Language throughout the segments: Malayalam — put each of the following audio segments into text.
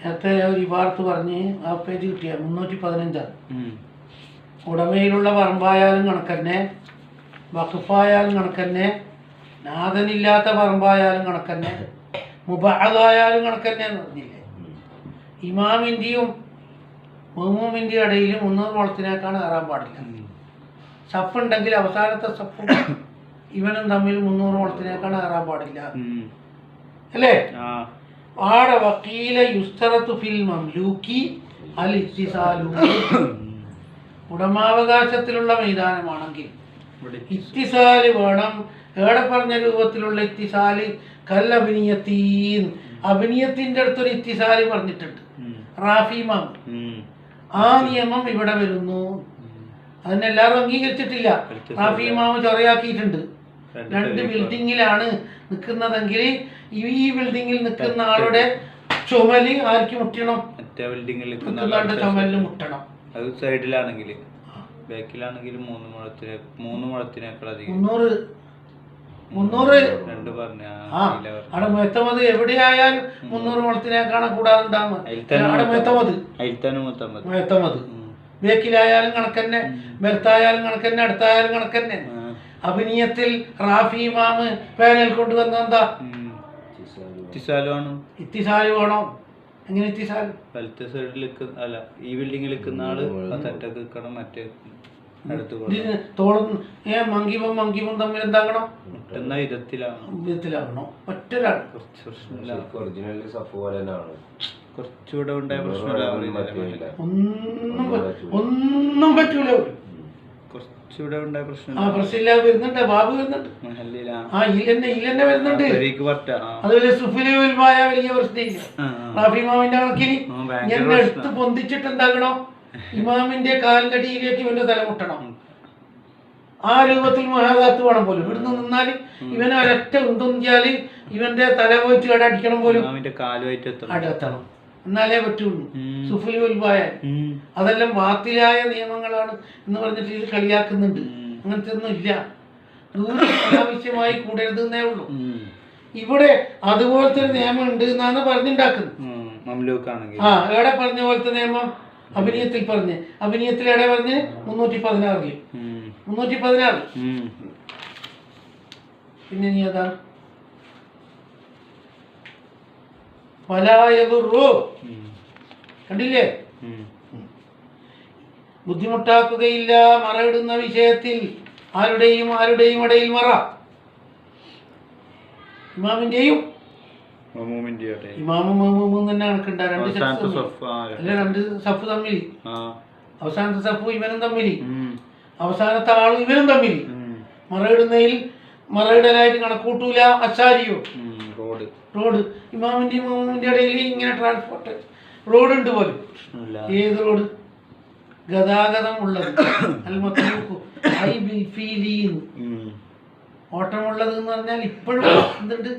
നേരത്തെ ഒരു ഇബാറത്ത് പറഞ്ഞ് ആ പേജ് കിട്ടിയ 315. ഉടമയിലുള്ള പറമ്പായാലും കണക്കന്നെ, വഖഫായാലും കണക്കന്നെ, നാഥനില്ലാത്ത പറമ്പായാലും കണക്കന്നെ, മുബഅദായാലും കണക്കന്നെ എന്ന് പറഞ്ഞില്ലേ. ഇമാമിൻ്റെയും മഅ്മൂമിൻ്റെയും ഇടയിൽ 300 മുഴത്തിനേക്കാണ് കയറാൻ പാടില്ല. സഫ് ഉണ്ടെങ്കിൽ അവസാനത്തെ സഫും ഇവനും തമ്മിൽ 300 മുഴത്തിനേക്കാണ് കയറാൻ പാടില്ല അല്ലേ. ആടെ വക്കീല യുസ്തറത്തു ഫിൽ മംലൂക്കി അൽ ഇത്തിസാലു. ഉടമാവകാശത്തിലുള്ള മൈതാനമാണെങ്കിൽ ഇത്തിസാല് വേണം. ഏടെ പറഞ്ഞ രൂപത്തിലുള്ള ഇത്തിസാല് കൽ അഭിനിയത്തീൻ. അഭിനിയത്തിന്റെ അടുത്തൊരു ഇത്തിസാല് പറഞ്ഞിട്ടുണ്ട് റാഫിമാം. ആ നിയമം ഇവിടെ വരുന്നു. അതിനെല്ലാവരും അംഗീകരിച്ചിട്ടില്ല. റാഫിമാമ് ചൊറയാക്കിയിട്ടുണ്ട്. 2 ബിൽഡിങ്ങിലാണ് നിൽക്കുന്നതെങ്കിൽ ഈ ബിൽഡിങ്ങിൽ നിൽക്കുന്ന ആളുടെ ചുമല് ആർക്ക് മുട്ടണം? മറ്റേ ബിൽഡിങ്ങിൽ നിൽക്കുന്ന ചുമലിന് മുട്ടണം. അത് സൈഡിലാണെങ്കിൽ, ബാക്കിലാണെങ്കിൽ 3 മുഴത്തിനേക്കാൾ അധികം. 300 അവിടെ മെത്തമത് എവിടെയായാലും 300 മുഴത്തിനേക്കാണ് കൂടാതെ മെത്തമത്. ബേക്കിലായാലും കണക്കന്നെ, ബെർത്തായാലും കണക്കന്നെ, അടുത്തായാലും കണക്കന്നെ. അഭിനയത്തിൽ റാഫി ഇമാമ് പാനൽ കൊണ്ടുവന്ന എന്താ? ഇത്തിസാല് വേണോ? എങ്ങനെ ഇത്തിസാല്? വലത്തെ സൈഡിൽ അല്ല, ഈ ബിൽഡിങ്ങിൽ നിൽക്കുന്ന ആള് തെറ്റക്ക് നിൽക്കണം, മറ്റേ മങ്കിമും തമ്മിൽ എന്താകണം? വിധത്തിലാകണം. ഒറ്റൊരാണ് കുറച്ചുകൂടെ ഉണ്ടായ പ്രശ്നമില്ല. ഒന്നും പറ്റൂല. കുറച്ചുകൂടെ ഉണ്ടായ പ്രശ്നം പ്രശ്നമില്ല. വരുന്നുണ്ട്, ബാബു വരുന്നുണ്ട്. ഇല്ലെന്നെ വരുന്നുണ്ട്. അതുപോലെ സുഫിലുമായ വലിയ പ്രശ്നമില്ല. റാഫിമാമിന്റെ കണക്കിന് എന്നെ എടുത്ത് പൊന്തിച്ചിട്ട് എന്താകണം? ഇമാമിന്റെ കാലിന്റെ അടിയിലേക്ക് ഇവന്റെ തല മുട്ടണം. ആ രൂപത്തിൽ മഹാദാത്ത് വേണം പോലും. ഇവിടുന്ന് നിന്നാല് ഇവനെ ഒരൊറ്റ ഉന്തൊന്തിയാല് ഇവന്റെ തല പോയിട്ട് ഇവിടെ അടിക്കണം പോലും, അടുത്തെത്തണം. എന്നാലേ പറ്റുള്ളൂ. സുഫിലുൽബായ അതെല്ലാം ബാത്തിലായ നിയമങ്ങളാണ് എന്ന് പറഞ്ഞിട്ട് ഇത് കളിയാക്കുന്നുണ്ട്. അങ്ങനത്തെ ഒന്നും ഇല്ല. ആവശ്യമായി കൂടരുത് എന്നേ ഉള്ളൂ. ഇവിടെ അതുപോലത്തെ ഒരു നിയമം ഉണ്ട് എന്നാണ് പറഞ്ഞുണ്ടാക്കുന്നത്. എവിടെ പറഞ്ഞ പോലത്തെ നിയമം? അഭിനയത്തിൽ പറഞ്ഞ്. അഭിനയത്തിൽ എവിടെ പറഞ്ഞ്? 316. 316. പിന്നെ നീ അതാ കണ്ടില്ലേ? ബുദ്ധിമുട്ടാക്കുകയില്ല മറയിടുന്ന വിഷയത്തിൽ ആരുടെയും ഇടയിൽ മറ. ഇമാമിന്റെയും ഇമാമും തന്നെ കണക്കുണ്ട. 2 സഫ് തമ്മിൽ, അവസാനത്തെ സഫ് ഇവനും തമ്മിൽ, അവസാനത്തെ ആളും ഇവനും തമ്മിൽ മറയിടുന്നതിൽ മറയിടലായിട്ട് കണക്കൂട്ടൂല. അശാരിയോ റോഡ് ഇമാമിന്റെയും ഇടയിൽ ഇങ്ങനെ ട്രാൻസ്പോർട്ട് റോഡ് ഉണ്ട് പോലും. ഏത് റോഡ്? ഗതാഗതം ഉള്ളത്. ഓട്ടമുള്ളത് എന്ന് പറഞ്ഞാൽ ഇപ്പോഴും എന്തുണ്ട്?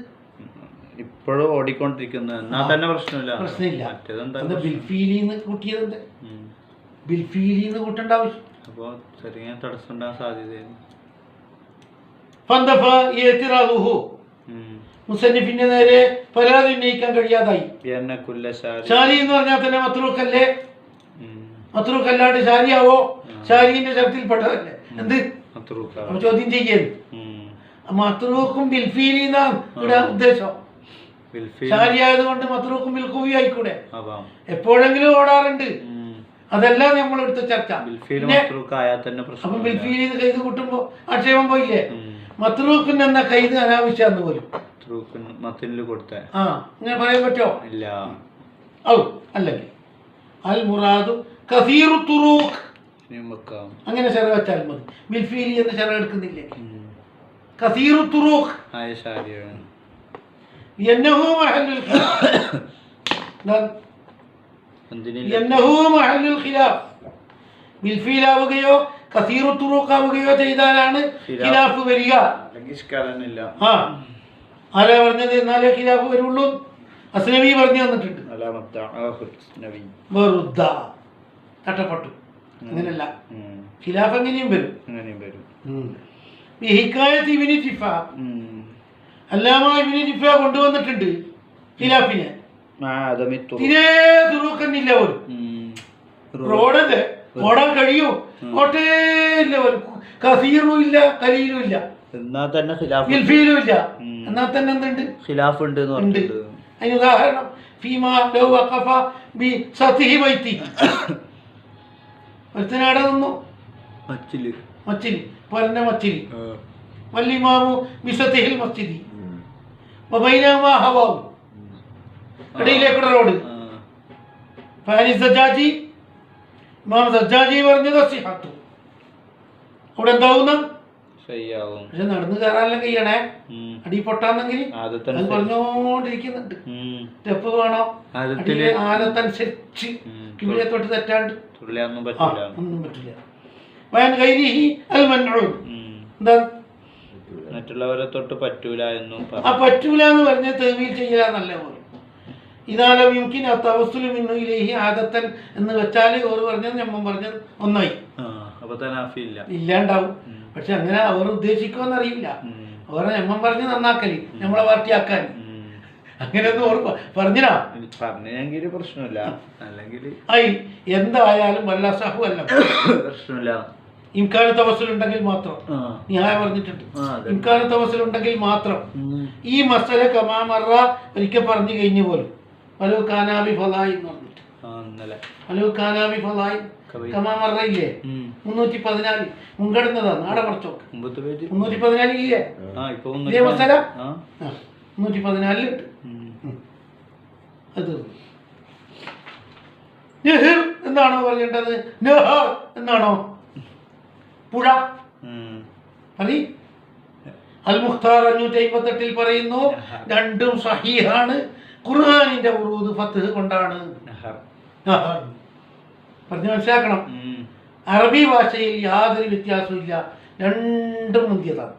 ഇപ്പോഴും ഓടിക്കൊണ്ടിരിക്കുന്നത്. പ്രശ്നമില്ല. ബിൽഫീലിന്ന് കൂട്ടിയതെന്ത്? ബിൽഫീലിന്ന് കൂട്ടേണ്ട ആവശ്യം. അപ്പൊ ചെറിയ തടസ്സം ഉണ്ടാകാൻ സാധ്യതയാണ്. മുസന്നിഫിന്റെ നേരെ പരാതി ഉന്നയിക്കാൻ കഴിയാതായി. ഷാരി എന്ന് പറഞ്ഞാൽ തന്നെ മത്രൂക്കല്ലേ? മത്രൂക്കല്ലാണ്ട് ഷാരിയാവോ? ഷാരിന്റെ ശബ്ദത്തിൽപ്പെട്ടതല്ലേ? എന്ത് ചോദ്യം ചെയ്യരുത്. മത്രൂക്കും ബിൽഫീലിന്നാണ് ഇവിടെ ഉദ്ദേശം. ഷാരി ആയതുകൊണ്ട് മത്രൂക്കും ബിൽഖുവി ആയിക്കൂടെ? എപ്പോഴെങ്കിലും ഓടാറുണ്ട്. അതെല്ലാം നമ്മൾ എടുത്ത ചർച്ച. അപ്പൊ ബിൽഫീലിന്ന് കൈത് കൂട്ടുമ്പോ ആക്ഷേപം പോയില്ലേ? മത്രൂക്കിന് എന്ന കൈത് അനാവശ്യാന്ന് പോലും ഇങ്ങനെ പറയാൻ പറ്റോ? ഇല്ല. അല്ലെങ്കിൽ അൽ മുറാദു കസീറു തുറൂഖ് അങ്ങനെ ശറ വെച്ചാൽ മതി. ബിൽഫീലി എന്ന് ശറ എടുക്കുന്നില്ലേ? കസീറു തുറൂഖ് യന്നഹു മഹല്ലുൽ ഖിലാഫ്. ബിൽഫീൽ ആവുകയോ കസീറു തുറൂഖ് ആവുകയോ ചെയ്താലാണ് ഖിലാഫ് വരിക. ആരാ പറഞ്ഞത്? എന്നാലേ ഖിലാഫ് വരുള്ളൂ. അസ്നവി പറഞ്ഞു തന്നിട്ടുണ്ട്. തട്ടപ്പെട്ടു. അങ്ങനെയല്ല, ഖിലാഫ് എങ്ങനെയും വരും. അല്ലാമ ഇബ്നു ജിഫ കൊണ്ടുവന്നിട്ടുണ്ട് ഖിലാഫിനെ. തീരെ തുറക്കന്നില്ല പോലും. റോഡത് ഓടാൻ കഴിയൂ ഓട്ടേയില്ല പോലും. കസീറും ഇല്ല കലീലും ഇല്ല, എന്നാൽ തന്നെ ഇൽഫീലും ഇല്ല. എന്നാൽ തന്നെ എന്തുണ്ട്? ഖിലാഫ് ഉണ്ട്. അതിന് ഉദാഹരണം ഫീമാ ലൗ വഖഫ ബി സതിഹി ബൈതി. ഒരുത്തനാടെ നിന്നു മച്ചിലി പരന്ന മച്ചിലി. വല്ലിമാമു ബിസതിഹിൽ മസ്ജിദി വബൈനഹുമാ ഹവാഉ. ഇടയിലേക്കുള്ള റോഡ്. ഫാനി സജ്ജാജി ഇമാം സജ്ജാജി പറഞ്ഞത് സിഹത്തു. അവിടെ എന്താവുന്ന പക്ഷെ നടന്നു കയറാനെല്ലാം കഴിയണേ. അടി പൊട്ടാന്നെങ്കിൽ അത് പറഞ്ഞോണ്ടിരിക്കുന്നുണ്ട്. സ്റ്റെപ്പ് വേണോ ആലത്തനുസരിച്ച് കിബിലെ തൊട്ട് തെറ്റാണ്ട് ഒന്നും പറ്റില്ല. എന്താ മറ്റുള്ളവരെ തൊട്ട് പറ്റൂല എന്നും പറ്റൂല എന്ന് പറഞ്ഞ തെവീൽ ചെയ്യലാന്നല്ല പോലും. ഇതാലും യുക്കിൻ തവസ്സുലും ഇന്നയിലേഹി ആദത്തൻ എന്ന് വെച്ചാൽ ഓർ പറഞ്ഞത് ഞമ്മ പറഞ്ഞത് ഒന്നായി ഇല്ലാണ്ടാവും. പക്ഷെ അങ്ങനെ അവർ ഉദ്ദേശിക്കുമെന്ന് അറിയില്ല. അവർ ഞമ്മ പറഞ്ഞ് നന്നാക്കല് നമ്മളെ പാർട്ടിയാക്കാൻ അങ്ങനെയൊന്നും ഓർ പറഞ്ഞെങ്കിൽ പ്രശ്നമില്ല. അല്ലെങ്കിൽ എന്തായാലും വല്ല സഹു അല്ല പ്രശ്നമില്ല. ഇംകാന തവസ്സുലുണ്ടെങ്കിൽ മാത്രം ന്യായം പറഞ്ഞിട്ടുണ്ട്. ഇംകാന തവസ്സുലുണ്ടെങ്കിൽ മാത്രം ഈ മസല കമാമറ ഒരിക്കൽ പറഞ്ഞു കഴിഞ്ഞ പോലും വലു കാനാബി ഫലായി എന്ന് പറഞ്ഞിട്ട് വലു കാനാബി ഫലായി കമാമറ ഇല്ലേ 314 മുൻകടന്നതാണ്. ആടെ കുറച്ചോക്ക് 314 ഇല്ലേ ഇതേ മസല 314 ഉണ്ട്. അത് നെഹർ എന്നാണോ പറഞ്ഞിട്ടത്? നെഹർ എന്നാണോ? പുഴ. അൽ മുഖ്താർ 558 പറയുന്നു രണ്ടും സഹീഹാണ്. ഖുർആനിന്റെ ഉറൂദ് ഫത്ഹ് കൊണ്ടാണ്. പറഞ്ഞു മനസ്സിലാക്കണം. അറബി ഭാഷയിൽ യാതൊരു വ്യത്യാസവും ഇല്ല, രണ്ടും മുന്തിയതാണ്.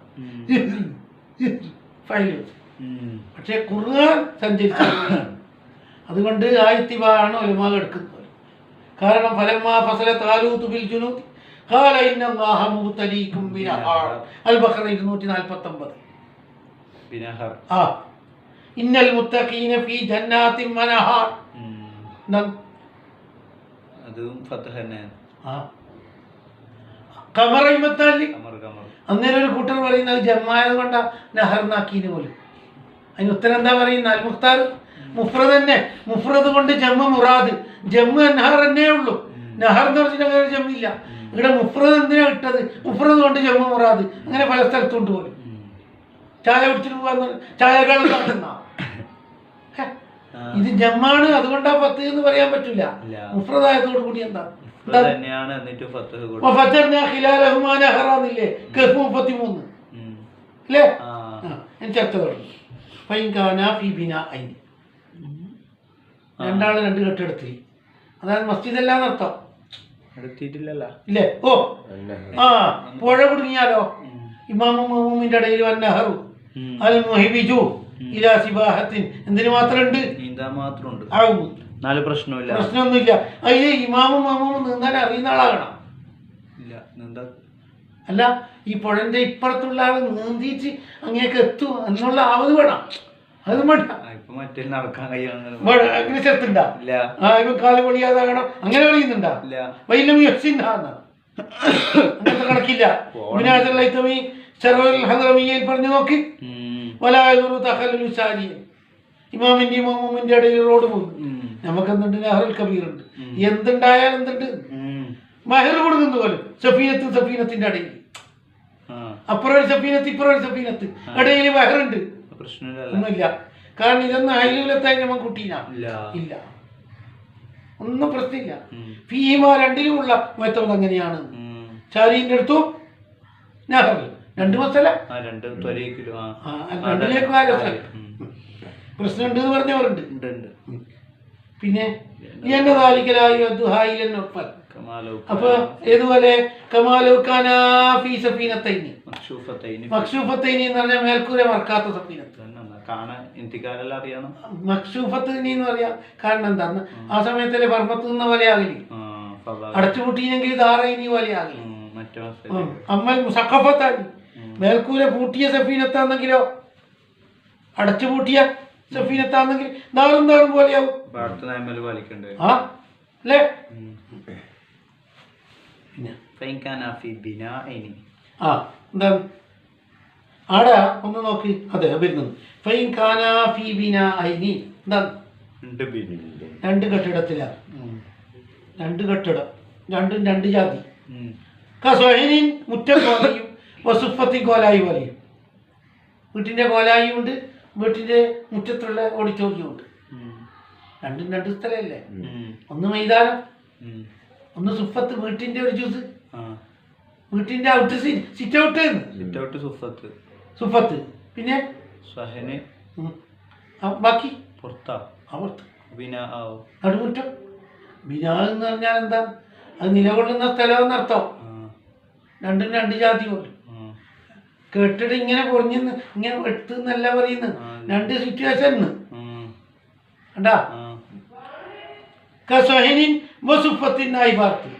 പക്ഷെ ഖുർആൻ സഞ്ചരിച്ച അതുകൊണ്ട് ആയിത്തിബാണ് ഉലമാ എടുക്കുന്നത്. കാരണം ഫലമ്മാ ഫസല താലൂത്ത് ബിൽ ജുനൂദ് ഖാല ഇന്നല്ലാഹ മുബ്തലീകും ബിനഹർ. അൽ ബഖറ 249. ബിനഹർ ഇന്നൽ മുത്തഖീന ഫീ ജന്നാത്തിൻ വനഹാർ. അതും ഫത്ഹ് തന്നെയാണ്. ഖമർ 54. അന്നേരം ഒരു കൂട്ടർ പറയുന്നത് ജമ്മായത് കൊണ്ടാ നഹർനാക്കീന് പോലും. അതിന് ഉത്തരം എന്താ പറയുന്നത്? അൽ മുഖ്താർ മുഫ്രദ് തന്നെ. മുഫ്രദ് കൊണ്ട് ജമ്മു മുറാദ്, ജമ്മു നഹർ എന്നേ ഉള്ളൂ. നഹർ എന്ന് പറഞ്ഞിട്ട് അങ്ങനെ ജമ്മില്ല. ഇവിടെ മുഫ്രദ് എന്തിനാ ഇട്ടത്? മുഫ്രദ് കൊണ്ട് ജമ്മു മുറാദ്. അങ്ങനെ പല സ്ഥലത്തുണ്ട് പോലും. ചായ കുടിച്ചിട്ട് പോകാന്ന് ചായകൾ ഇത് ജമ്മാണ്, അതുകൊണ്ടാ ഫത്ത് എന്ന് പറയാൻ പറ്റില്ല. മുഫ്രദായതോട് കൂടി എന്താ അല്ലേ? ചർച്ച തുടങ്ങി. രണ്ടാള് രണ്ട് കെട്ടെടുത്തി. അതായത് മസ്ജിദ് അല്ല എന്നർത്ഥം. ഇല്ലേ? ഓ പുഴ കുടുങ്ങിയാലോ? ഇമാമും മഅ്മൂമിന്റെ ഇടയിൽ വന്നഹറു അൽ മുഹിബിജു ഇലാ സിബാഹത്തിൻ. എന്തിനു മാത്രമുണ്ട്? പ്രശ്നമൊന്നുമില്ല. അതില് ഇമാമും മഅ്മൂമും നീന്താൻ അറിയുന്ന ആളാകണം. അല്ല, ഈ പുഴന്റെ ഇപ്പുറത്തുള്ള ആള് നീന്തിച്ച് അങ്ങേക്ക് എത്തും എന്നുള്ള ആവത് വേണം. അത് വേണ്ട. അങ്ങനെ ചേർത്തുണ്ടാ കാല് പൊളിയാതാകണം. അങ്ങനെ പറയുന്നുണ്ടാ? വൈലം അങ്ങനത്തെ കണക്കില്ല. പറഞ്ഞു നോക്ക്. ഇമാമിന്റെയും മഅ്മൂമിന്റെ ഇടയിൽ റോഡ് പോകും. നമുക്ക് എന്തുണ്ട്? നഹറുൽ കബീർ ഉണ്ട്. എന്തുണ്ടായാലും എന്തുണ്ട്? മഹർ കൊടുക്കുന്ന പോലെ സഫീനത്തിന്റെ ഇടയിൽ അപ്പുറം ഒരു സഫീനത്ത് ഇപ്പുറം ഒരു സഫീനത്ത് ഇടയിൽ മഹറുണ്ട്. ഒന്നുമില്ല. കാരണം ഇതൊന്നും അയലൂലത്തായി നമ്മൾ കുട്ടീന ഇല്ല, ഒന്നും പ്രശ്നമില്ല. ഫീമ രണ്ടിലുമുള്ള മെത്തഡ് അങ്ങനെയാണ്. ചാരീന്റെ അടുത്തും നഹറിൽ രണ്ട് മസല രണ്ടിലേക്ക് പ്രശ്നമുണ്ട് എന്ന് പറഞ്ഞവരുണ്ട്. പിന്നെ അപ്പൊ ഏതുപോലെ മക്ഷൂഫത്തൈനി എന്ന് പറഞ്ഞാൽ മേൽക്കൂര മറക്കാത്ത സഫീനത്ത്. മക്ഷൂഫത്തൈനി എന്ന് പറയാം. കാരണം എന്താന്ന് ആ സമയത്തല്ലേ ബർമത്ത് നിന്ന പോലെ ആകലി, അടച്ചുപൂട്ടിയെങ്കിൽ ധാറൈനി പോലെ ആകലി. അമ്മൽ മുസഖഫത്താനി മേൽക്കൂര പൂട്ടിയ സഫീനത്താണെങ്കിലോ അടച്ചുപൂട്ടിയ സഫീനത്താണെങ്കിൽ നാറും പോലെയാവും. ആ അല്ലേ? ആ എന്താണ് ആടാ ഒന്ന് നോക്ക്. അതെ വരുന്നത് ഫൈൻ കാനാ ഫീ ബിനാഇനി എന്താണ്? രണ്ട് കെട്ടിടത്തിലാണ്. രണ്ട് കെട്ടിടം, രണ്ടും രണ്ട് ജാതി. കസ്വഹിനിൻ മുറ്റം കോലയും വസുഫത്തിൻ കോലായി പോലെയും. വീട്ടിൻ്റെ കോലായും ഉണ്ട്, വീട്ടിൻ്റെ മുറ്റത്തുള്ള ഓഡിറ്റോറിയം ഉണ്ട്. രണ്ടും രണ്ട് സ്ഥലമല്ലേ? ഒന്ന് മൈതാനം, ഒന്ന് സുഫത്ത് വീട്ടിൻ്റെ ഒരു ജ്യൂസ്, വീട്ടിൻ്റെ ഔട്ട് സിറ്റ് ഔട്ട് സുഫത്ത്, പിന്നെ ബാക്കി നടുമുറ്റം. ബിനാ എന്ന് പറഞ്ഞാൽ എന്താ? അത് നിലകൊള്ളുന്ന സ്ഥലം എന്നർത്ഥം. രണ്ടും രണ്ട് ജാതി പോലും. കേട്ടിട്ട് ഇങ്ങനെ പൊറിഞ്ഞെന്ന് ഇങ്ങനെ എടുത്ത് എന്നല്ല പറയുന്നത്, രണ്ട് സിറ്റുവേഷൻ കണ്ടാ. കസ്വഹിനിൻ വസുഫത്തിനായി പാർത്ത്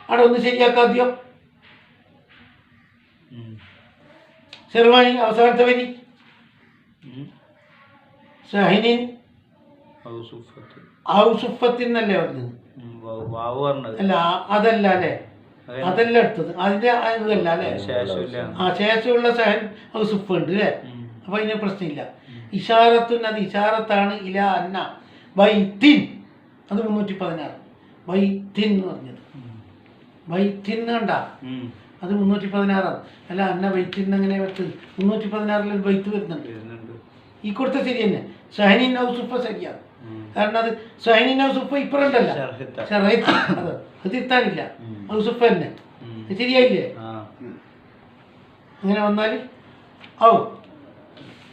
അവിടെ ഒന്ന് ശരിയാക്കാദ്യോ. ഷെർവാനി അവസാനത്തെ വരി ഷഹിനിൻ ഔസുഫത്തിനല്ലേ പറഞ്ഞത്? അല്ല അതല്ല അല്ലേ, അതല്ല എടുത്തത്, അതിന്റെ ഇതല്ല അല്ലേ? ആ ശേഷമുള്ള സഹൻ ഔസുഫ് ഉണ്ട് അല്ലേ? അപ്പൊ അതിന് പ്രശ്നമില്ല. ഇഷാറത്തുൻ അത് ഇഷാറത്താണ്. ഇല അന്ന വൈത്തിൻ അത് 316. വൈത്തിൻ എന്ന് പറഞ്ഞത് വൈത്തിൻ കണ്ട അത് 316. അല്ല അന്ന വൈത്തിൻ എങ്ങനെ വെച്ചത്? 316 വൈത്ത് വരുന്നുണ്ട്. ഈ കൊടുത്ത ശരി തന്നെ. ഷഹനിൻ ഔസുഫ ശരിയാണ്. കാരണം അത് ഷഹനിൻ ഔസുഫ ഇപ്പറുണ്ടല്ല, അത് തിരുത്താനില്ല. ഔസുഫ തന്നെ ശരിയായില്ലേ? അങ്ങനെ വന്നാൽ ഔ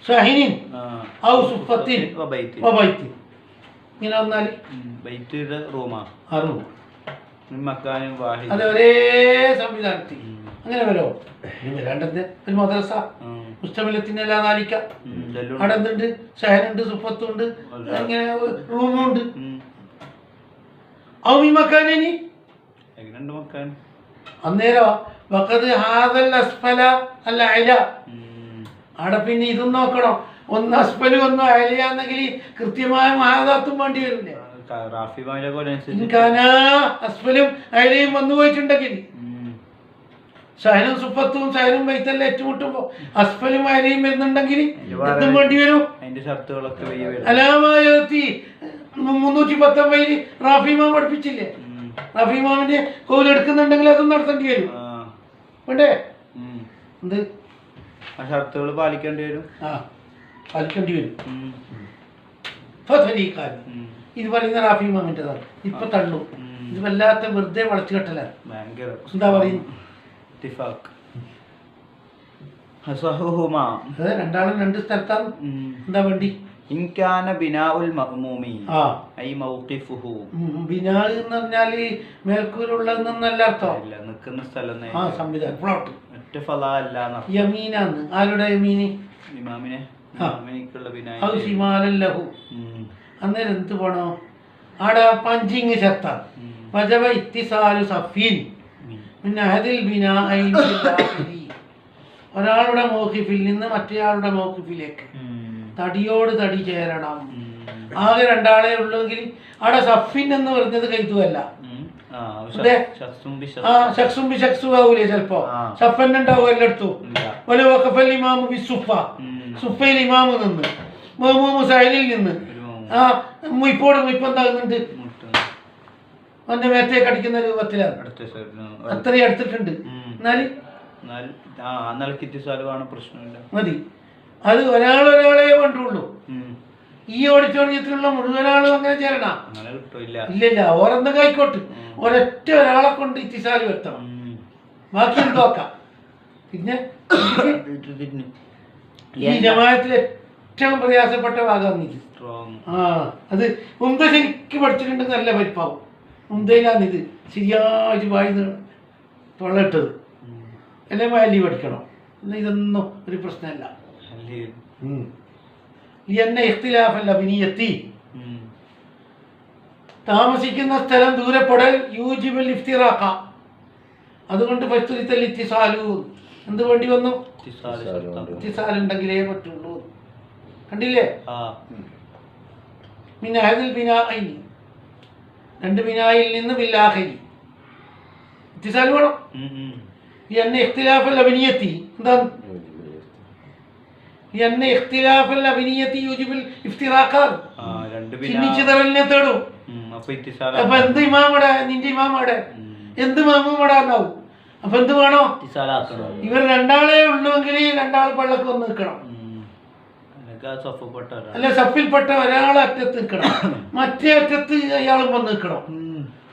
ഷഹനിൻ ഔസുഫത്തിൻ വബൈത്തിൻ ഇങ്ങനെ വന്നാൽ അത് ഒരേ സംവിധാനത്തിൽ അങ്ങനെ വരോ? വരാണ്ടത് ഒരു മദ്രസ മുസ്തമിലത്തിനെല്ലാം നാലിക്ക അവിടെ എന്തുണ്ട്? ഷഹനുണ്ട്, സുഫത്തുണ്ട്, ഇങ്ങനെ റൂമുണ്ട്. ഔമിമക്കാനി അന്നേരോ വഖദ് ഹാദൽ അസ്ഫല അല്ല അല. അവിടെ പിന്നെ ഇതും നോക്കണം, ഒന്ന് അസ്ഫലും ഒന്ന് അലയാന്നെങ്കിൽ കൃത്യമായ മഹാദാത്തും വേണ്ടി വരില്ലേ? അസ്ഫലും അലയും വന്നു പോയിട്ടുണ്ടെങ്കിൽ ഷഹനും സുഫത്തും ഷഹനും ബൈത്തല്ല ഏറ്റുമുട്ടുമ്പോ അസ്ഫലും അലയും വരുന്നുണ്ടെങ്കിൽ എന്തും വേണ്ടി വരും? അലാമായത്തി 319 റാഫിമാം പഠിപ്പിച്ചില്ലേ? റാഫിമാമിന്റെ കോലെടുക്കുന്നുണ്ടെങ്കിൽ അതും നടത്തേണ്ടി വരും വേണ്ടേ? എന്ത് ഷർത്തുകൾ പാലിക്കേണ്ടി വരും. പാലിക്കേണ്ടി വരും. ഇത് പറയുന്ന റാഫിമാമിൻ്റെതാണ്. ഇപ്പൊ തള്ളു. ഇത് വല്ലാത്ത വെറുതെ വളച്ചു കെട്ടലാണ്. എന്താ പറയുന്നത്? രണ്ടാളും രണ്ട് സ്ഥലത്താണ്. എന്താ വേണ്ടി? ബിനാ എന്ന് പറഞ്ഞാല് മേൽക്കൂരുള്ളതെന്നല്ല അർത്ഥം. നിൽക്കുന്ന സ്ഥലം സംവിധാനം പ്ലോട്ട്. യമീനാന്ന്. ആരുടെ യമീന്? ഇമാമിനെ. അന്നേരം എന്ത് പോണോ? ആടെ പഞ്ചിങ് ശർത്താൻ വജബ ഇത്തിസാലു സഫീൻ പിന്നെ അഹദിൽ ബിനാഇൻ ഒരാളുടെ മൗഖിഫിൽ നിന്ന് മറ്റേയാളുടെ മൗഖിഫിലേക്ക് തടിയോട് തടി ചേരണം. ആകെ രണ്ടാളെ ഉള്ളെങ്കിൽ അവിടെ സഫിൻ എന്ന് പറഞ്ഞത് കൈതുവല്ല. ഷക്സുംബി ഷക്സു ആവൂലേ? ചിലപ്പോ സഫൻ ഉണ്ടാവും എല്ലായിടത്തും. സുഫയിൽ ഇമാമ് നിന്ന് സഹലിൽ നിന്ന് മുയിപ്പോട് മുയിപ്പെന്താകുന്നുണ്ട് അവന്റെ മേത്തേക്ക് അടിക്കുന്ന രൂപത്തിലാണ്. അത്രയും എടുത്തിട്ടുണ്ട്. മതി. അത് ഒരാളെ വേണ്ടുള്ളൂ. ഈ ഓഡിറ്റോറിയത്തിലുള്ള മുഴുവൻ ആളും അങ്ങനെ ചേരണ ഇല്ലല്ല. ഓരെന്തൊക്കെ ആയിക്കോട്ടെ, ഒരൊറ്റ ഒരാളെ കൊണ്ട് ഇത്തിസാല് വരുത്തണം. ബാക്കി നോക്കാം. പിന്നെ ഈ ജമാഅത്തിലെ ഏറ്റവും പ്രയാസപ്പെട്ട ഭാഗമാണ് ഇത്. അത് മുമ്പ് ശരിക്കും പഠിച്ചിട്ടുണ്ടെങ്കിൽ നല്ല പരിപ്പാവും. മുമ്പയിലാണ് ഇത് ശരിയായിട്ട് വായിന്ന് തൊള്ളയിട്ടത്. അല്ലെ വാലി പഠിക്കണം. എന്നാൽ ഇതൊന്നും ഒരു പ്രശ്നമല്ല. എന്നെ ഇഖ്തിലാഫല്ല ബിനിയത്തി. താമസിക്കുന്ന സ്ഥലം ദൂരപ്പെടൽ യൂജിബുൽ ഇഫ്തിറാഖ. അതുകൊണ്ട് ഫസ്തുലിത്തൽ ഇത്തിസാലു എന്ത് വേണ്ടി വന്നു? ഇത്തിസാൽ ഉണ്ടെങ്കിലേ പറ്റുള്ളൂ. കണ്ടില്ലേ? മിനഹദിൽ ബിനാഇനി, രണ്ട് ബിനായിൽ നിന്ന് ബില്ലാഹിരി ഇത്തിസാൽ വേണം. എന്നെ ഇഖ്തിലാഫൽ അബിനിയത്തി എന്താണ്? എന്നെ ഇഖ്തിലാഫൽ അബിനിയത്തി യുജിബുൽ ഇഫ്തിറാഖാൻ, ചിന്നിച്ചിതറലിനെ തേടും. അപ്പൊ എന്ത് ഇമാമടെ, നിന്റെ ഇമാമടെ എന്ത് മാമൂമടെ എന്നാവും. അപ്പൊ എന്ത് വേണോ? ഇവർ രണ്ടാളേ ഉള്ളുവെങ്കിൽ രണ്ടാൾ പള്ളക്ക് വന്ന് നിൽക്കണം. അല്ല, സഫിൽപ്പെട്ട ഒരാൾ അറ്റത്ത് നിൽക്കണം, മറ്റേ അറ്റത്ത് അയാളും വന്ന് നിൽക്കണം.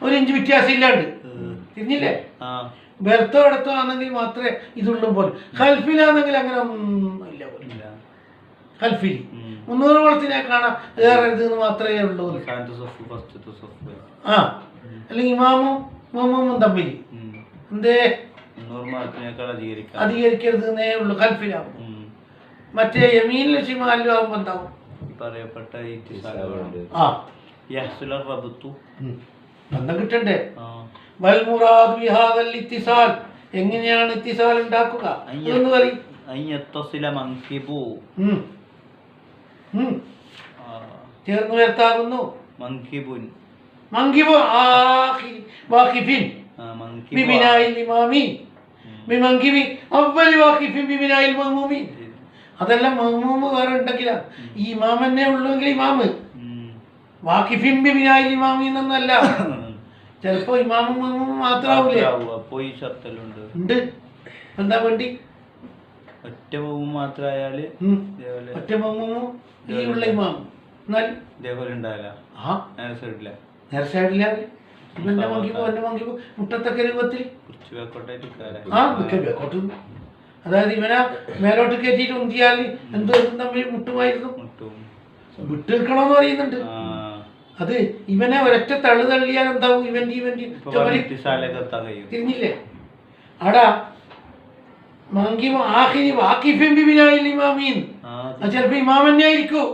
ഒരു ഇഞ്ച് വ്യത്യാസം ഇല്ലാണ്ട്. തിരിഞ്ഞില്ലേ? ബെർത്തോ എടുത്തോ ആണെങ്കിൽ മാത്രമേ ഇതുള്ളൂ പോലും. ഖൽഫിലാണെങ്കിൽ അങ്ങനെ ഒന്നും ഇല്ല പോലും. ഖൽഫിൽ 300 കുളത്തിനെ കാണാം, ഏറെ ഇത് മാത്രമേ ഉള്ളൂ. ആ, അല്ലെങ്കിൽ ഇമാമും മമ്മൂമും തമ്മിൽ എന്തേ അധികരിക്കരുതെന്നേ ഉള്ളൂ. ഖൽഫിലാവും. മറ്റേ യമീനിൽ ഷിമാലിലും ആവുമ്പോ എന്താവും? പറയപ്പെട്ട ബന്ധം കിട്ടണ്ടേ? വൽ മുറാദ് ബിഹാദൽ ഇത്തിസാൽ, എങ്ങനെയാണ് ഇത്തിസാൽ ഉണ്ടാക്കുക എന്ന് പറയും. ചേർന്ന് ഉയർത്താകുന്നു. മൻകിബു ആഖിരി വാഖിഫിൻ ബിബിനാഇൽ ഇമാമി ബിമൻകിബി അവ്വലി വാഖിഫിൻ ബിബിനാഇൽ മഅ്മൂമി. അതെല്ലാം മഅ്മൂമ് വേറെ ഉണ്ടെങ്കിലാ. ഈ ഇമാം തന്നെ ഉള്ളുവെങ്കിൽ ഇമാമ് വാഖിഫിൻ ബിബിനാഇൽ ഇമാമി എന്നല്ല. ചിലപ്പോ ഇമാമും മഅ്മൂമും മാത്രാവൂലേ? ഉണ്ട്. എന്താ വേണ്ടി? ഒറ്റ മഅ്മൂം മാത്രായാല് ഒറ്റ മഅ്മൂമും ഈ ഉള്ള ഇമാം എന്നാൽ ഇതേപോലെ ഉണ്ടാവില്ല. നേരെ സൈഡില്ല. ഇവന്റെ മങ്കിപ്പോ എന്റെ മങ്കിപ്പോ മുട്ടത്തക്ക രൂപത്തിൽ വേക്കോട്ട്. അതായത് ഇവനെ മേലോട്ട് കയറ്റിയിട്ട് ഉന്തിയാൽ എന്ത് തമ്മിൽ മുട്ടുമായിരുന്നു. വിട്ടു നിൽക്കണമെന്ന് പറയുന്നുണ്ട്. അത് ഇവനെ ഒരൊറ്റ തള്ളു തള്ളിയാൽ എന്താവും? ഇവന്റെ തിരിഞ്ഞില്ലേ? ആടാ മങ്കിബ് ആഖിരി വാഖിഫിൻ ബിബിനാഇൽ ഇമാമീൻ. അത് ചിലപ്പോ ഇമാം തന്നെ ആയിരിക്കും,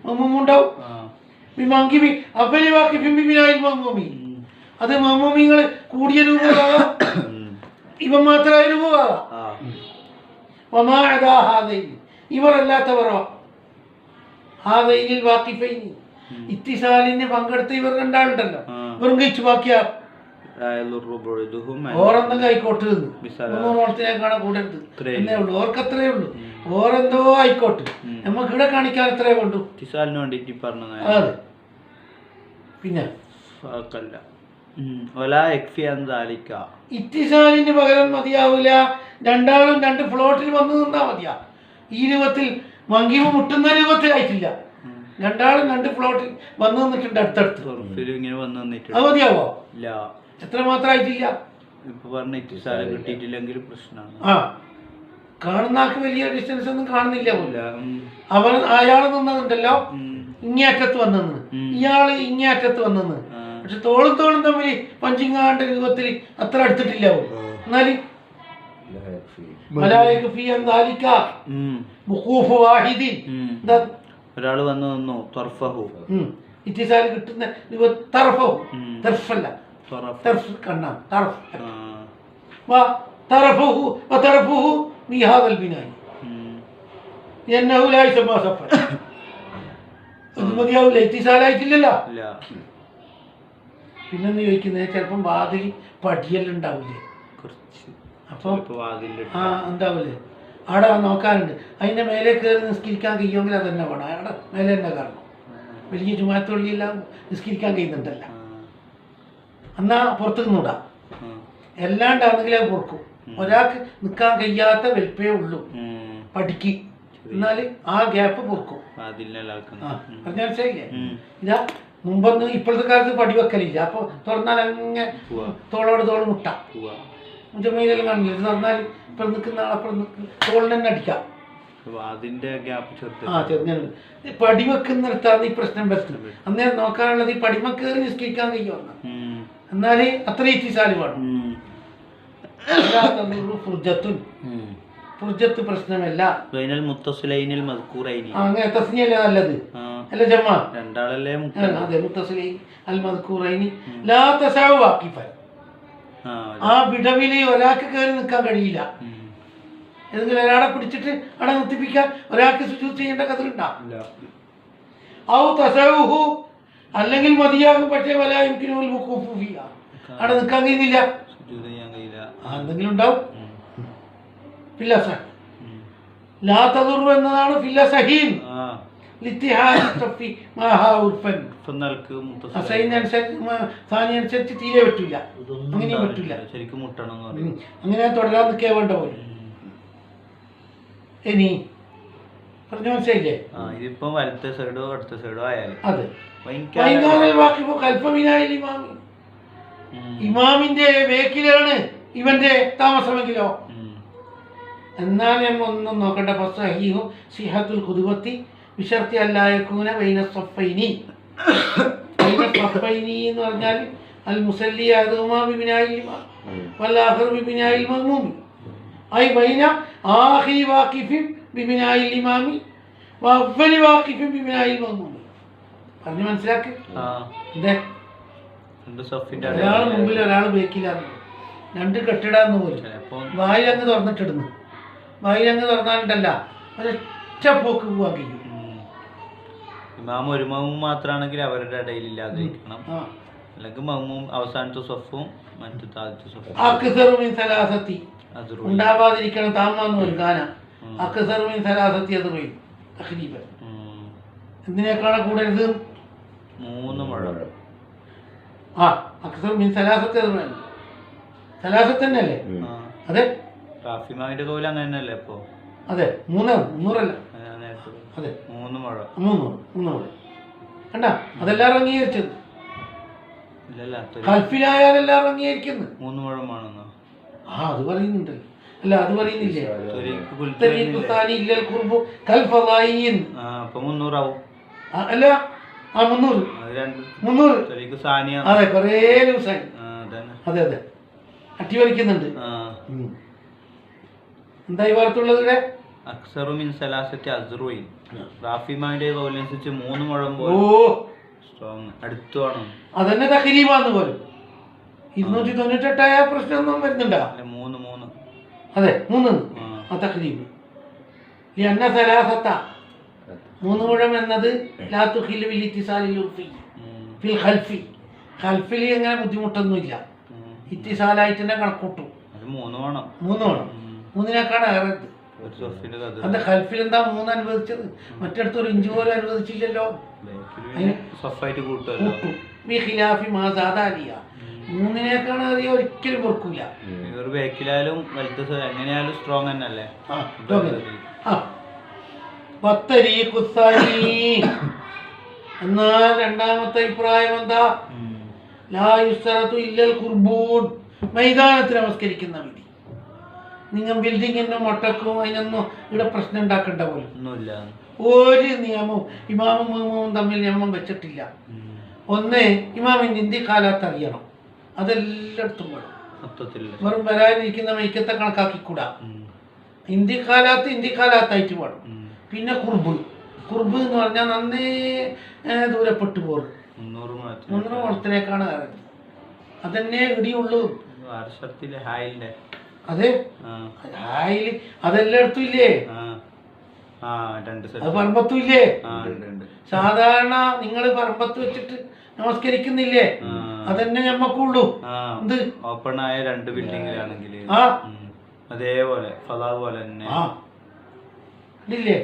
മഅ്മൂം ഉണ്ടാവും. മങ്കിബി അവലി വാഖിഫിൻ ബിബിനാഇൽ മഅ്മൂമി, അത് മഅ്മൂമിങ്ങൾ കൂടിയ രൂപമാകാം, ഇവൻ മാത്രമായ രൂപമാകാം. വമാ അദാ ഹാദൈൻ, ഇവർ അല്ലാത്തവരോ ഹാദൈനിൽ വാഖിഫൈനി, ഇത്തിസാലിന് പങ്കെടുത്ത ഇവർ രണ്ടാളുണ്ടല്ലോ, വെറും കഴിച്ചു ബാക്കിയാ ഓരെന്തെങ്കിലും ആയിക്കോട്ട്. 300 ഓണത്തിനെ കാണാൻ കൂടരുത് എന്നേ ഉള്ളൂ. ഓർക്കത്രേ ഉള്ളൂ. ഓരെന്തോ ആയിക്കോട്ട്, നമുക്ക് ഇവിടെ കാണിക്കാൻ എത്രേ വേണ്ടു. അതെ. പിന്നെ ഇത്തിസാലിന് പകരം മതിയാവൂല, രണ്ടാളും രണ്ട് ഫ്ലോട്ടിൽ വന്നു നിന്നാ മതിയാ. ഈ രൂപത്തിൽ മങ്കിമ മുട്ടുന്ന രൂപത്തിലായിട്ടില്ല. രണ്ടാളും രണ്ട് ഫ്ലോട്ടിൽ വന്നു നിന്നിട്ടുണ്ട് അടുത്തടുത്ത്. അത് മതിയാവോ? എത്ര മാത്രമായിട്ടില്ല. ആ, കാണുന്ന ആൾക്ക് വലിയ ഡിസ്റ്റൻസ് ഒന്നും കാണുന്നില്ല പോലും. അവൻ അയാൾ നിന്നതുണ്ടല്ലോ ഇങ്ങേറ്റത്ത് വന്നെന്ന്, ഇയാള് ഇങ്ങേറ്റത്ത് വന്നെന്ന്. പക്ഷെ തോളും തമ്മിൽ പഞ്ചിങ്ങാണ്ട രൂപത്തിൽ അത്ര അടുത്തിട്ടില്ല പോലും. എന്നാല് ഒരാള് വന്നു നിന്നു. ഇത്തിസാൽ കിട്ടുന്ന കണ്ണാ മതിയാവൂല. ഇത്തിസാലായിട്ടില്ലല്ലോ. പിന്നെന്ന് ചോദിക്കുന്നത് ചിലപ്പം വാതിൽ പടിയെല്ലാം ഉണ്ടാവില്ലേ? അപ്പൊ എന്താവില്ലേ? അവിടെ നോക്കാനുണ്ട്. അതിന്റെ മേലെ കയറി നിസ്കരിക്കാൻ കഴിയുമെങ്കിൽ അത് തന്നെ വേണം. അവിടെ മേലെ തന്നെ കാരണം വലിയ ചുമാത്തുള്ളിയെല്ലാം നിസ്കരിക്കാൻ കഴിയുന്നുണ്ടല്ല. എന്നാ പുറത്തു നിന്നൂടാ. എല്ലാണ്ടാണെങ്കിലേ പൊറുക്കും. ഒരാൾക്ക് നിൽക്കാൻ കഴിയാത്ത വലിപ്പേ ഉള്ളൂ പടിക്ക്, എന്നാല് ആ ഗ്യാപ്പ് പൊറുക്കും. പറഞ്ഞ മനസ്സിലായില്ലേ? ഇതാ മുമ്പൊന്നും ഇപ്പോഴത്തെ കാലത്ത് പടി വെക്കലില്ല. അപ്പൊ തുറന്നാൽ അങ്ങനെ തോളോട് തോൾ മുട്ട മുജമയിലെല്ലാം കാണില്ല. ഇത് തുറന്നാൽ ഇപ്പൊ നിൽക്കുന്ന ആളപ്പുറം തോളിന് തന്നെ അടിക്കാം. ചെറുങ്ങനെ പടി വെക്കുന്നിടത്താണ് ഈ പ്രശ്നം വരുന്നത്. അന്നേരം നോക്കാനുള്ളത് ഈ പടിമ കയറി നിസ്കരിക്കാൻ കഴിയുമെന്ന്. എന്നാല് അത്ര ഇത്തിസാല് വേണം. ഫുർജത്ത് പ്രശ്നമല്ല. അങ്ങനെ തസ്നിയല്ലേ നല്ലത്? അല്ല ജമ്മ രണ്ടാളല്ലേ? അതെ, മുത്തസിലൈൻ അൽ മദ്കൂറൈനി ലാ തസഉ വാഖിഫൻ. ആ വിടവില് ഒരാൾക്ക് കയറി നിൽക്കാൻ കഴിയില്ല. ഏതെങ്കിലും ഒരാളെ പിടിച്ചിട്ട് അവിടെ നിർത്തിപ്പിക്കാൻ ഒരാൾക്ക് സുജൂദ് ചെയ്യേണ്ട കഥയുണ്ടാ? ഔ തസവുഹു, അല്ലെങ്കിൽ മതിയാകും, പക്ഷേ വലായുംകിനുൽ വുഖൂഫു ഫിഹാ, അവിടെ നിൽക്കാൻ കഴിയുന്നില്ല, എന്തെങ്കിലും ഉണ്ടാവും. ഫില്ലസഹ് ലാ തദുറു എന്നതാണ് ഫില്ലസഹീൻ ലിത്തിഹാദി തഫി മാഹാ ഉർഫൻ. അനുസരിച്ച് തീരെ പറ്റില്ല, അങ്ങനെയും പറ്റില്ല, ശരിക്കും മുട്ടണം അങ്ങനെ തുടരാൻ നിൽക്കാൻ വേണ്ട പോലെ. ഇനി പറഞ്ഞു മനസ്സിലായില്ലേ? ഇതിപ്പോ വലത്തെ സൈഡോ അടുത്ത സൈഡോ ആയാലും അതെ. ഇമാമിന്റെ ബേക്കിലാണ് ഇവന്റെ താമസമെങ്കിലോ എന്നാൽ നമ്മൾ ഒന്നും നോക്കണ്ട. ഫസഹീഹു സിഹത്തുൽ ഖുദ്വത്തി ബിശർത്തി അല്ലാ യകൂന ബൈന സഫൈനി. ബൈന സഫൈനി എന്ന് പറഞ്ഞാൽ അൽ മുസല്ലി അദുമാ ബിബിനാഇൽ ഇമാം വൽ ആഖിർ ബിബിനാഇൽ മഅ്മൂം, ഐ ബൈന ആഖിരി വാഖിഫിൻ ബിബിനാഇൽ ഇമാമി വ അവ്വലി വാഖിഫിൻ ബിബിനാഇൽ മഅ്മൂം. പറഞ്ഞു മനസ്സിലാക്ക്. ഒരാൾ മുമ്പിൽ ഒരാൾ ബേക്കിലാണ്, രണ്ട് കെട്ടിടാന്ന് പോലും. വായിലങ്ങ് തുറന്നിട്ടിടുന്നു, വായിലങ്ങ് തുറന്നാലുണ്ടല്ല ഒരൊറ്റ പോക്ക് പോവാൻ കഴിയും. ഇമാം ഒരു മൗമൂം മാത്രമാണെങ്കിൽ അവരുടെ ഇടയിൽ ഇല്ലാതിരിക്കണം, അല്ലെങ്കിൽ മൗമൂം അവസാനത്തെ സ്വഫും മറ്റു ആദ്യത്തെ സ്വഫും ഉണ്ടാവാതിരിക്കണം. താമാന്ന് ഒരു ഗാന അക്സറുമിൻ സലാസത്തി അത് പോയി തഖരീബൻ. എന്തിനേക്കാണ് കൂടരുത്? 3 മുഴം. അക്സറുമിൻ സലാസത്തി അത് വേണം. സലാസത്ത് തന്നെയല്ലേ? അതെ. റാഫിമാവിന്റെ കോവിൽ അങ്ങനെ തന്നെയല്ലേ ഇപ്പൊ? അതെ, 300 അതെ 3 മുഴം. 300 കണ്ട, അതെല്ലാവരും അംഗീകരിച്ചത്. ഖൽഫിലായാലും എല്ലാവരും അംഗീകരിക്കുന്നു. 3 മുഴമാണെന്നോ? അത് പറയുന്നുണ്ട്. അല്ല, അത് പറയുന്നില്ലേ? അപ്പൊ 300 ആവും. അല്ല, 300 അതെ, കൊറേ ദിവസമായി. അതെ അതെ, അട്ടിവലിക്കുന്നുണ്ട്. എന്തായി വാർത്തുള്ളത് ഇവിടെ? അക്സറു മിൻ സലാസത്തി അസ്റുഇൻ. റാഫിമാന്റെ കോലനുസരിച്ച് 3 മുഴം സ്ട്രോങ് അടുത്തു വേണം. അതന്നെ തഖരീബാന്ന് പോലും. 298 പ്രശ്നമൊന്നും വരുന്നുണ്ടോ? 3 അതെ 3 തഖരീബ്. ലിഅന്ന സലാസത്ത 3 മുഴം എന്നത് ലാ തുഖിലു ബിൽ ഇത്തിസാലിൽ ഉർഫി ഫിൽ ഖൽഫി. ഖൽഫിൽ അങ്ങനെ ബുദ്ധിമുട്ടൊന്നുമില്ല, ഇത്തിസാലായിട്ട് തന്നെ കണക്കൂട്ടും. 3 വേണം. 3 വേണം. 3നേക്കാണ് ഏറെ. അത് ഖൽഫിൽ എന്താ 3 അനുവദിച്ചത്? മറ്റടുത്ത് ഒരു ഇഞ്ച് പോലും അനുവദിച്ചില്ലല്ലോ. 3നേക്കാണ് അറിയ ഒരിക്കലും പൊറുക്കൂല. എങ്ങനെയാലും സ്ട്രോങ് തന്നെയല്ലേ. എന്നാൽ രണ്ടാമത്തെ അഭിപ്രായം എന്താ? ലാ യുസ്തറതു ഇല്ലൽ ഖുർബൂൻ. മൈതാനത്തിൽ നമസ്കരിക്കുന്ന വിധി. നിങ്ങൾ ബിൽഡിങ്ങിന്റെ മൊട്ടക്കും അതിനൊന്നും ഇവിടെ പ്രശ്നം ഉണ്ടാക്കേണ്ട പോലും ഒരു നിയമവും ഇമാമും മഅ്മൂമും തമ്മിൽ നിയമം വെച്ചിട്ടില്ല. ഒന്ന്, ഇമാമിന്റെ ഇന്ത്യക്കാലത്ത് അറിയണം, അതെല്ലായിടത്തും വേണം. വെറും വരാനിരിക്കുന്ന മൈക്കത്തെ കണക്കാക്കിക്കൂടാ. ഇന്ത്യക്കാലത്തായിട്ട് വേണം. പിന്നെ കുർബ് എന്ന് പറഞ്ഞാൽ നന്നേ ദൂരപ്പെട്ടു പോകും. 300 മുഴത്തിനേക്കാണ് കയറുന്നത്. അതന്നെ ഇടിയുള്ളൂ. അതെ, ഹായില് അതെല്ലായിടത്തും ഇല്ലേ? അത് പറമ്പത്തും ഇല്ലേ? സാധാരണ നിങ്ങൾ പറമ്പത്ത് വെച്ചിട്ട് നമസ്കരിക്കുന്നില്ലേ? അതന്നെ ഞമ്മക്കുള്ളൂ. എന്ത് ഓപ്പൺ ആയ 2 ബിൽഡിങ്ങിലാണെങ്കിൽ അതേപോലെ പോലെ തന്നെ ഇല്ലേ?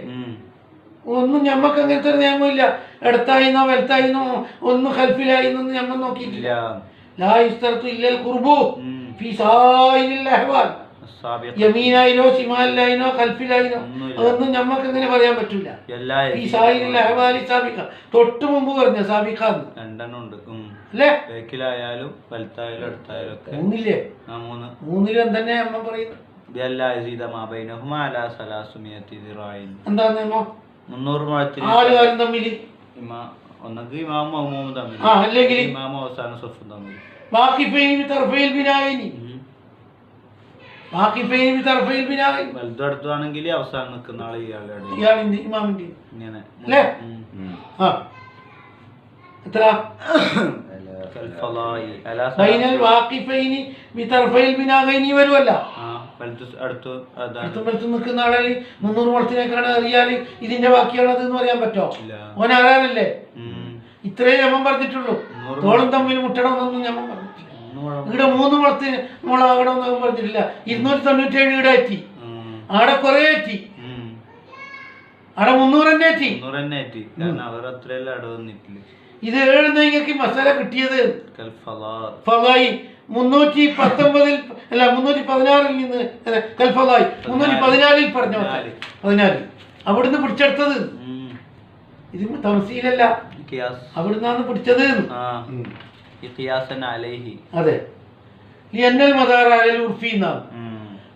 ഒന്നും ഞമ്മക്ക് അങ്ങനത്തെ ഒരു നിയമമില്ല. ഇടത്തായിന്നോ വലത്തായിന്നോ ഒന്നും ഖൽഫിലായിന്നൊന്നും ഞമ്മ നോക്കിയിട്ടില്ല. ലാ യുസ്തറതു ഇല്ലൽ ഖുർബു ഫീ സായിരിൽ അഹ്വാൽ. യമീനായിനോ ശിമാലിലായിനോ ഖൽഫിലായിനോ അതൊന്നും ഞമ്മക്ക് എങ്ങനെ പറയാൻ പറ്റൂല. ഫീ സായിരിൽ അഹ്വാലി സാബിഖ, തൊട്ട് മുമ്പ് പറഞ്ഞ സാബിഖ അല്ലേ? ബേക്കിലായാലും വലത്തായാലും അടുത്തായാലും ഒക്കെ 3 3 തന്നെ അമ്മ പറയുന്നു. എന്താ നിയമം? 300 മുഴത്തിൽ ആരും തമ്മിൽ ഒന്നെങ്കിൽ ഇമാമും മഅ്മൂമും തമ്മിൽ, അല്ലെങ്കിൽ ഇമാമും അവസാന സ്വഫും തമ്മിൽ. വലുതും അടുത്താണെങ്കിൽ അവസാനം നിൽക്കുന്ന ആള് ഇയാളുടെ ഇങ്ങനെ എത്ര? വരുമല്ല. അടുത്തും വലത്തും നിൽക്കുന്ന ആളെ 300 മുളത്തിനേക്കാണ് എറിയാൽ ഇതിന്റെ ബാക്കിയാണത് എന്ന് പറയാൻ പറ്റോ? ഓൻ ആരാനല്ലേ? ഇത്രേ ഞമ്മൻ പറഞ്ഞിട്ടുള്ളൂ. തോളും തമ്മിൽ മുട്ടണമെന്നൊന്നും ഞമ്മൻ പറഞ്ഞിട്ടില്ല. ഇവിടെ 3 മുളത്തിന് മുളാകണമെന്നൊന്നും പറഞ്ഞിട്ടില്ല. 297 ഇവിടെ എത്തി, ആടെ കൊറേ എത്തി, ആടെ 300 തന്നെ എത്തി. ഇത് എഴുന്നേക്ക് മസാല കിട്ടിയത് 319 അല്ല 316 നിന്ന് കൽഫലായി 314 പറഞ്ഞ 14 അവിടുന്ന് പിടിച്ചെടുത്തത്. ഇത് തമസീലല്ല, അവിടുന്നാണ് പിടിച്ചത്. അതെ, എന്നൽ മദാറായ ഉർഫി എന്നാണ്.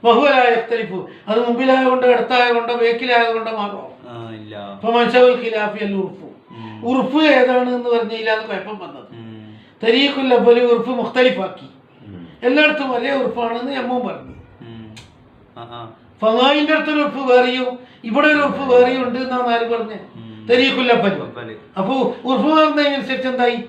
ബഹുവലായ അത് മുമ്പിലായ കൊണ്ട് ഇടത്തായ കൊണ്ടോ ബേക്കിലായ കൊണ്ടോ മാറോ? ഉറുഫ് ഏതാണ് എന്ന് പറഞ്ഞില്ലാന്ന് കുഴപ്പം വന്നത്. തരീഖുൽ അവ്വലി ഉറുഫ് മുഖ്തലിഫാക്കി. എല്ലായിടത്തും ഒരേ ഉറുഫാണെന്ന് ഞമ്മ പറഞ്ഞു. ഫലായിന്റെ അടുത്തൊരു ഉറുഫ് വേറെയും ഇവിടെ ഒരു ഉറുഫ് വേറെയും ഉണ്ട് എന്നാണ് ആര് പറഞ്ഞേ? തരീഖുൽ അവ്വലി. അപ്പൊ ഉറുഫ് മാറുന്നതിനനുസരിച്ച് എന്തായി?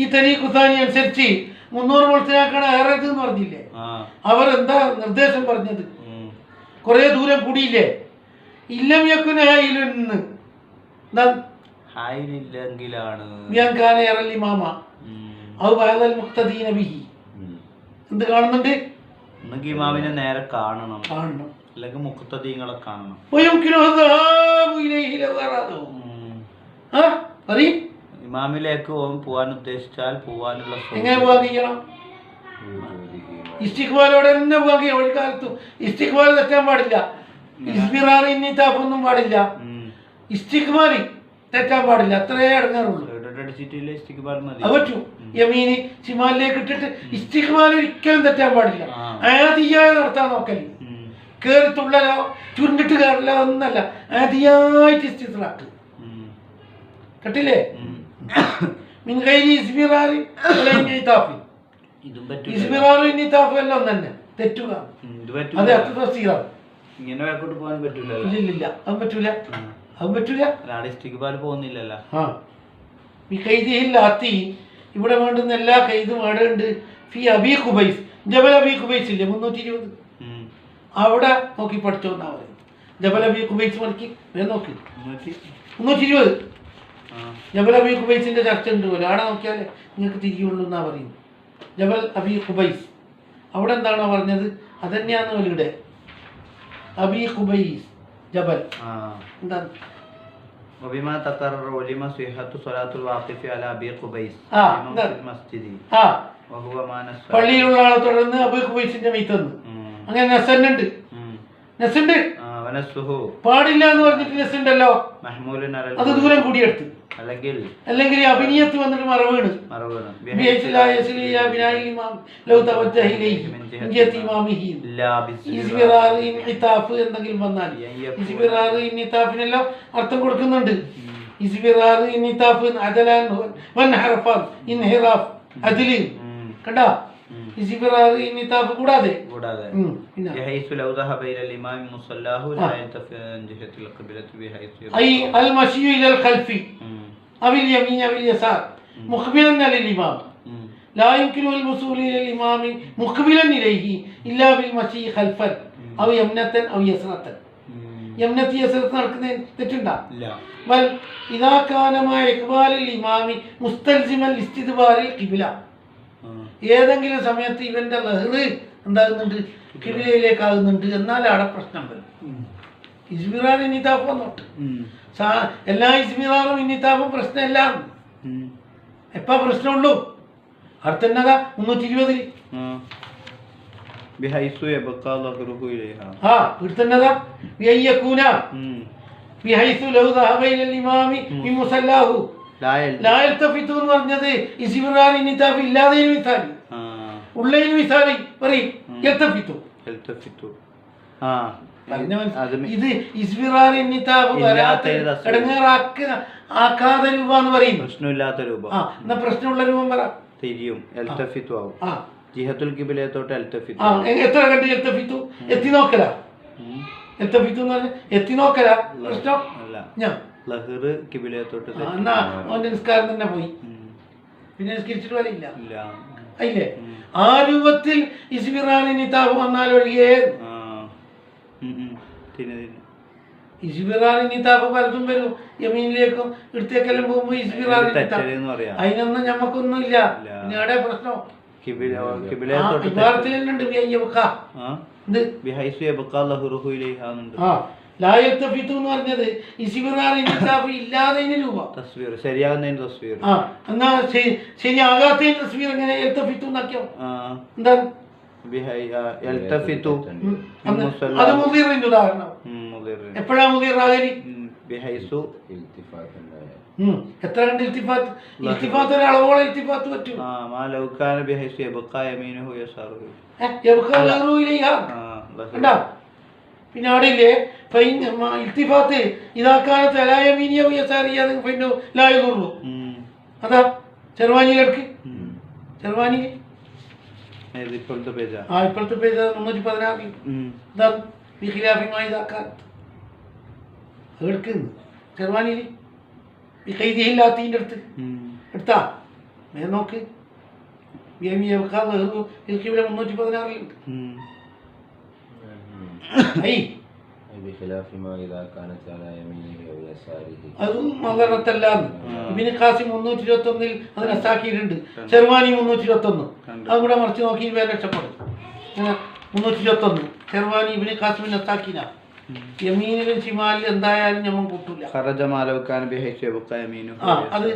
ഈ തരീഖു സാനി അനുസരിച്ച് 300 മുളത്തിനാക്കാണ് ഏറെത് എന്ന് പറഞ്ഞില്ലേ? അവർ എന്താ നിർദ്ദേശം പറഞ്ഞത്? കുറെ ദൂരം കൂടിയില്ലേ? ഇല്ലം യക്കുനായിലെന്ന് എന്ത് കാണുന്നുണ്ട്? ഇമാമിനെ നേരെ കാണണം, അല്ലെങ്കിൽ മുഖ്തദീങ്ങളെ കാണണം. ഇമാമിലേക്ക് പോവാൻ ഉദ്ദേശിച്ചാൽ പോവാനുള്ള എങ്ങനെ പോകാൻ കഴിയണം? ഇസ്തിഖ്ബാലോടെ തന്നെ പോകാൻ കഴിയും. ഒരു കാലത്തും ഇസ്തിഖ്ബാൽ തെറ്റാൻ പാടില്ല, ഇസ്മിറാർ ഇന്നിത്താഫൊന്നും പാടില്ല, ഇസ്തിഖ്ബാൽ തെറ്റാൻ പാടില്ല. അത്രേ അടങ്ങാറുള്ളൂ. അത് പറ്റൂ. യമീന് ചിമാലിലേക്ക് ഇട്ടിട്ട് ഇസ്തിഖ്ബാൽ ഒരിക്കലും തെറ്റാൻ പാടില്ല. ആദിയായ നടത്താൻ നോക്കല്, കേറി തുള്ളലോ ചുരുണ്ടിട്ട് കയറില്ല ഒന്നല്ല, ആദിയായിട്ട് ഇസ്തിഖ്ബാൽ കേട്ടില്ലേ? എല്ലാം തന്നെ തെറ്റുക. അതെ, ഇങ്ങനെ പോകാൻ പറ്റൂല. ഇല്ല, അത് പറ്റൂല, അത് പറ്റൂല. പോകുന്നില്ലല്ലോ. ഇവിടെ വേണ്ടുന്ന എല്ലാ കൈതും അവിടെ ഉണ്ട്. ഫി അബി ഖുബൈസ്, ജബൽ അബി ഖുബൈസ് ഇല്ലേ 320, അവിടെ നോക്കി പഠിച്ചോന്നാ പറയും. ജബൽ അബി ഖുബൈസ് മടക്കി നോക്കി 320 ജബൽ അബി ഖുബൈസിന്റെ ചർച്ച ഉണ്ട് പോലെ. അവിടെ നോക്കിയാലേ നിങ്ങൾക്ക് തിരിയുള്ളൂ എന്നാ പറയുന്നത്. ജബൽ അബി ഖുബൈസ് അവിടെ എന്താണോ പറഞ്ഞത് അതന്നെയാന്ന് ഇവിടെ. അബി ഖുബൈസ് ജബൽ എന്താണ്? പള്ളിയിലുള്ള ആളെ തുടർന്ന് അബി ഖുബൈസിന്റെ മീത്തന്ന്. അങ്ങനെ നസന്നുണ്ട്, നസുണ്ട് പാടില്ല എന്ന് പറഞ്ഞിട്ട് നസുണ്ടല്ലോ. അത് ദൂരം കൂടിയെടുത്ത് അല്ലെങ്കിൽ അഭിനയത്ത് വന്നിട്ട് മറവീണ് എന്തെങ്കിലും വന്നാൽ ഇന്നിത്താഫിനെല്ലാം അർത്ഥം കൊടുക്കുന്നുണ്ട്. കണ്ടാ? കൂടാതെ أو اليمين أو اليسار مقبلا للإمام لا يمكن الوصول إلى الإمام مقبلا إليه إلا بالمشي خلفا أو يمنة أو يسرة. يمنة يسرة നടക്കുന്നേ തെറ്റുണ്ടോ? بل إذا كان مع إقبال الإمام مستلزما لاستدبار القبلة. ഏതെങ്കിലും സമയത്ത് ഇവന്റെ ലഹറ് എന്താകുന്നുണ്ട്? കിബിലയിലേക്കാകുന്നുണ്ട്. എന്നാൽ അവിടെ പ്രശ്നം വരും. ഇസ്മിറാർ ഇന്നിത്താഫ് വന്നോട്ട് എല്ലാ ഇസ്മിറാറും ഇന്നിത്താഫും പ്രശ്നമല്ല. എപ്പാ പ്രശ്നമുള്ളൂ? അടുത്തന്നതാ 320 ഇടുത്തന്നതാ എന്ന് പറഞ്ഞത് ഇസ്മിറാർ ഇന്നിത്താഫ് ഇല്ലാതെ മിസാലി ഉള്ളതിന് മിസാലി പറയും. ഇത് ഇസ്മിറാർ ഇന്നിത്താഫ് ആക്കാതെ രൂപ എന്ന് പറയും. പ്രശ്നമില്ലാത്ത രൂപം. എന്നാ പ്രശ്നമുള്ള രൂപം പറ. തിരിയും ജിഹത്തുൽ ഖിബലത്തോട്ട് എത്ര കണ്ട് എൽത്തഫിത്തു എത്തി നോക്കല. എൽത്തഫിത്തു എന്ന് പറഞ്ഞാൽ എത്തി നോക്കല. പ്രശ്നം ഞാൻ ലഹറ് ഖിബലത്തോട്ട് എന്നാ അവന്റെ നിസ്കാരം തന്നെ പോയി. പിന്നെ നിസ്കരിച്ചിട്ട് വരില്ല ഇല്ല. അയില്ലേ ആ രൂപത്തിൽ ഇസ്ബിറാനി നിതാബ് വന്നാൽ ഒഴികെ ഇസ്ബിറാനി നിതാബ് പലതും വരും യമീനിലേക്കും ഇടത്തേക്കെല്ലാം പോകുമ്പോ ഇസ്ബിറാനി അതിനൊന്നും ഞമ്മക്കൊന്നും ഇല്ല. പിന്നെ എവിടെ പ്രശ്നം വിഭാഗത്തിൽ തന്നെ ഉണ്ട് ലായത്തഫിത്തു എന്ന് പറഞ്ഞത് ഇസ്ബിറാനി നിതാബ് ഇല്ലാത്തതിന് രൂപ തസ്വീർ ശരിയാകുന്നതിന് തസ്വീർ. എന്നാ ശരിയാകാത്തതിന് തസ്വീർ എങ്ങനെ എൽത്തഫിത്തു എന്നാക്കിയോ എന്താണ് അത് മുദീറിന്റെ ഉദാഹരണം. എപ്പോഴാ മുദീറാകലി? എത്ര കണ്ട് ഇൽത്തിഫാത്ത്? ഇൽത്തിഫാത്ത് ഒരു അളവോളം ഇൽത്തിഫാത്ത് പറ്റും. പിന്നെ അവിടെ ഇല്ലേ ഇൽത്തിഫാത്ത് ഇതാക്കാനത്ത് അലായമീനിയോ യസാറിയാതെ പിന്നെ ലായുള്ളൂ. അതാ ചെറുവാനിയിലെടുക്ക് ചെറുവാനിയിൽ ഇപ്പോഴത്തെ പേജ് 316 എടുക്കുന്നു ചെറുവാനിയിൽ ഈ കൈതിയില്ലാത്തതിൻ്റെ അടുത്ത് എടുത്താ നോക്ക് 316 അതും മലറത്തല്ലാന്ന് ഇബിന് ഖാസിം 321 അത് നസാക്കിയിട്ടുണ്ട്. ചെറുവാനി 321 അതും കൂടെ മറിച്ച് നോക്കി വേറെ രക്ഷപ്പെടും. 321 ചെറുവാനി ഇബിന് ഖാസിം നസാക്കിന യമീനിലും ഷിമാലിലും എന്തായാലും ഞമ്മ കൂട്ടൂല. അത്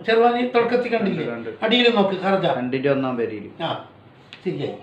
ചെറുവാനി തുടക്കത്തിൽ കണ്ടില്ലേ? അടിയിൽ നോക്ക് ഖറജ 1 ശരിയായി.